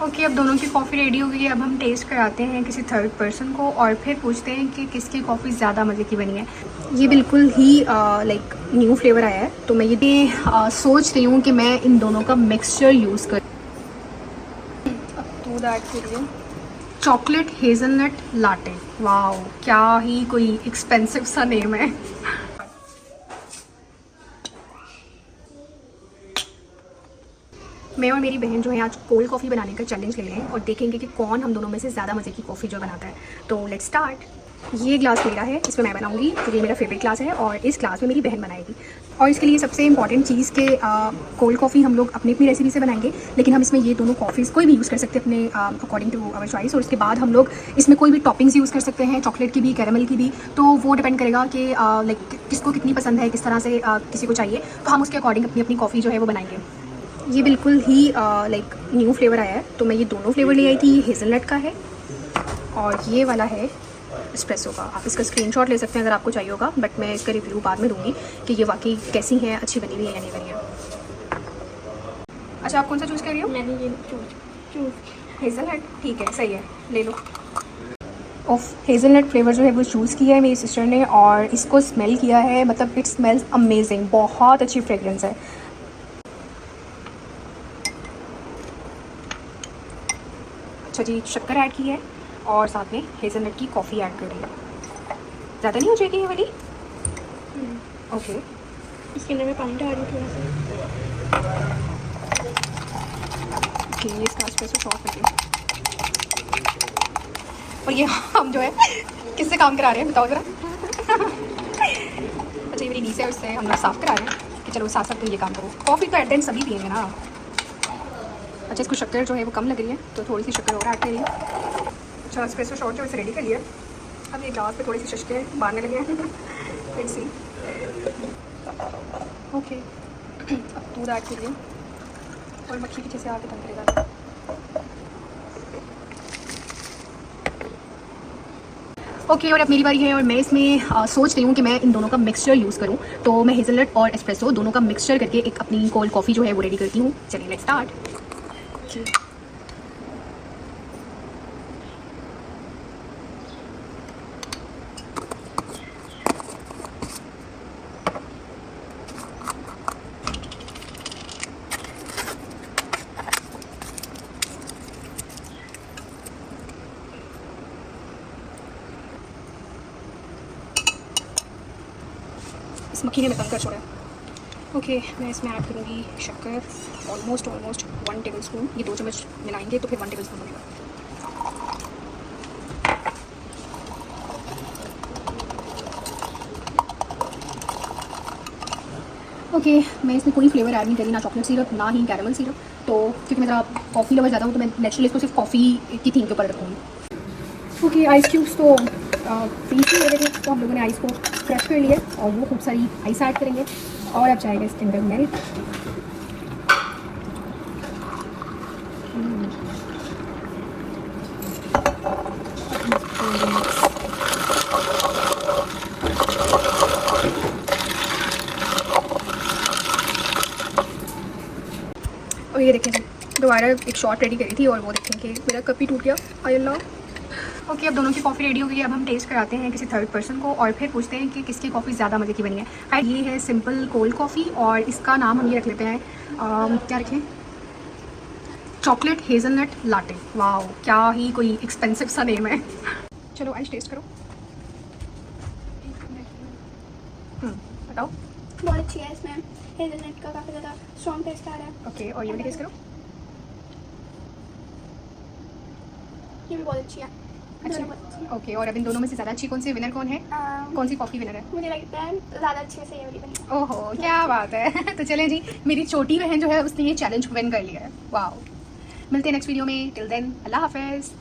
Okay, अब दोनों की कॉफ़ी रेडी हो गई है। अब हम टेस्ट कराते हैं किसी थर्ड पर्सन को और फिर पूछते हैं कि किसकी कॉफ़ी ज़्यादा मज़े की बनी है। ये बिल्कुल ही लाइक न्यू फ्लेवर आया है, तो मैं ये सोच रही हूँ कि मैं इन दोनों का मिक्सचर यूज़ कर। अब दूध ऐड करिए। चॉकलेट हेज़लनट लाटे, वाओ क्या ही कोई एक्सपेंसिव सा नेम है। मैं और मेरी बहन जो है आज कोल्ड कॉफ़ी बनाने का चैलेंज ले रहे हैं और देखेंगे कि कौन हम दोनों में से ज़्यादा मज़े की कॉफ़ी जो बनाता है। तो लेट्स स्टार्ट। ये ग्लास मेरा है, इसमें मैं बनाऊंगी, तो ये मेरा फेवरेट ग्लास है और इस ग्लास में मेरी बहन बनाएगी। और इसके लिए सबसे इंपॉर्टेंट चीज़ के कोल्ड कॉफ़ी हम लोग अपनी अपनी रेसिपी से बनाएंगे, लेकिन हम इसमें ये दोनों कॉफ़ीज़ कोई भी यूज़ कर सकते हैं अपने अकॉर्डिंग टू आवर चॉइस। और उसके बाद हम लोग इसमें कोई भी टॉपिंग्स यूज़ कर सकते हैं, चॉकलेट की भी, कैरेमल की भी। तो वो डिपेंड करेगा कि लाइक किसको कितनी पसंद है, किस तरह से किसी को चाहिए, तो हम उसके अकॉर्डिंग अपनी अपनी कॉफ़ी जो है वो बनाएंगे। ये बिल्कुल ही लाइक न्यू फ्लेवर आया है, तो मैं ये दोनों फ्लेवर ले आई थी। ये हेज़लनट का है और ये वाला है एस्प्रेसो का। आप इसका स्क्रीनशॉट ले सकते हैं अगर आपको चाहिए होगा, बट मैं इसका रिव्यू बाद में दूंगी कि ये वाकई कैसी है, अच्छी बनी हुई है या नहीं बनी है। अच्छा, आप कौन सा चूज़ कर रही हो? मैंने ये चूज़ हेज़लनट, ठीक है, सही है, ले लो। ऑफ हेज़लनट फ्लेवर जो है वो चूज़ किया है मेरी सिस्टर ने और इसको स्मेल किया है, मतलब इट स्मेल्स अमेजिंग, बहुत अच्छी फ्रेगरेंस है। अच्छा जी, शक्कर ऐड की है और साथ में हेज़लनट की कॉफ़ी ऐड कर रही है। ज़्यादा नहीं हो जाएगी ये वाली? ओके, इसके अंदर मैं पानी डाल रही हूँ थोड़ा सा। ओके, ये इसका एस्प्रेसो शॉट करती हूँ। और ये हम जो है किससे काम करा रहे हैं बताओ ज़रा। अच्छा, ये मेरी नीस है, उससे हम लोग साफ़ करा रहे हैं कि चलो साथ साथ तो ये काम करो। कॉफ़ी तो एट द एंड सभी पिएंगे ना। अच्छा, इसको शक्कर जो है वो कम लग रही है, तो थोड़ी सी शक्कर और ऐड करिए। अच्छा, एस्प्रेसो शॉट जो इसे रेडी कर लिया। अब ये ग्लास पे थोड़ी सी शशके मारने लगे हैं। Let's see. ओके, अब दूध ऐड करिए और मक्खी पीछे से आके तंग करेगा। ओके, और अब मेरी बारी है और मैं इसमें सोच रही हूँ कि मैं इन दोनों का मिक्सचर यूज़ करूँ। तो मैं हेज़लनट और एस्प्रेसो दोनों का मिक्सचर करके एक अपनी कोल्ड कॉफ़ी जो है वो रेडी करती हूँ। चलिए लेट्स स्टार्ट। इस मक्खी ने मैं तंग कर छोड़ा है। ओके, मैं इसमें ऐड करूँगी शक्कर, ऑलमोस्ट 1 टेबल स्पून। ये 2 चम्मच मिलाएंगे तो फिर 1 टेबल स्पून बनेगा। ओके, मैं इसमें कोई फ्लेवर ऐड नहीं करी, ना चॉकलेट सिरप ना ही कैरेमल सिरप। तो क्योंकि मैं ज़रा कॉफ़ी लवर ज़्यादा हूँ, तो मैं नेचुरली इसको सिर्फ कॉफ़ी की थीम के ऊपर रखूँगी। ओके, आइस क्यूब्स तो फ्रीज में लगे थे, तो हम लोगों ने आइस को क्रश कर लिया और वो खूब सारी आइस ऐड करेंगे और अब जाएगा इसके अंदर मिल्क। और ये देखें, दोबारा एक शॉट रेडी करी थी और वो देखें कि मेरा कप ही टूट गया। आय अल्लाह। ओके, अब दोनों की कॉफ़ी रेडी हो गई है। अब हम टेस्ट कराते हैं किसी थर्ड पर्सन को और फिर पूछते हैं कि किसकी कॉफ़ी ज़्यादा मज़े की बनी है। हाय, ये है सिंपल कोल्ड कॉफ़ी और इसका नाम हम ये रख लेते हैं, क्या रखें, चॉकलेट हेज़लनट लाटे। वाओ क्या ही कोई एक्सपेंसिव सा नेम है। चलो आइस टेस्ट करो। बताओ। बहुत अच्छी है, इसमें हेज़लनट का काफ़ी ज़्यादा स्ट्रॉन्ग टेस्ट आ रहा है। ओके, और ये भी टेस्ट करो। ये भी बहुत अच्छी है। अच्छा, ओके, और अब इन दोनों में से ज़्यादा अच्छी कौन सी, विनर कौन है? कौन सी कॉफ़ी विनर है? मुझे लगता है ज़्यादा अच्छे से ये वाली बनी। ओहो, क्या बात है। तो चलें जी, मेरी छोटी बहन जो है उसने ये चैलेंज विन कर लिया है। वाओ, मिलते हैं नेक्स्ट वीडियो में। टिल देन, अल्लाह हाफ़िज़।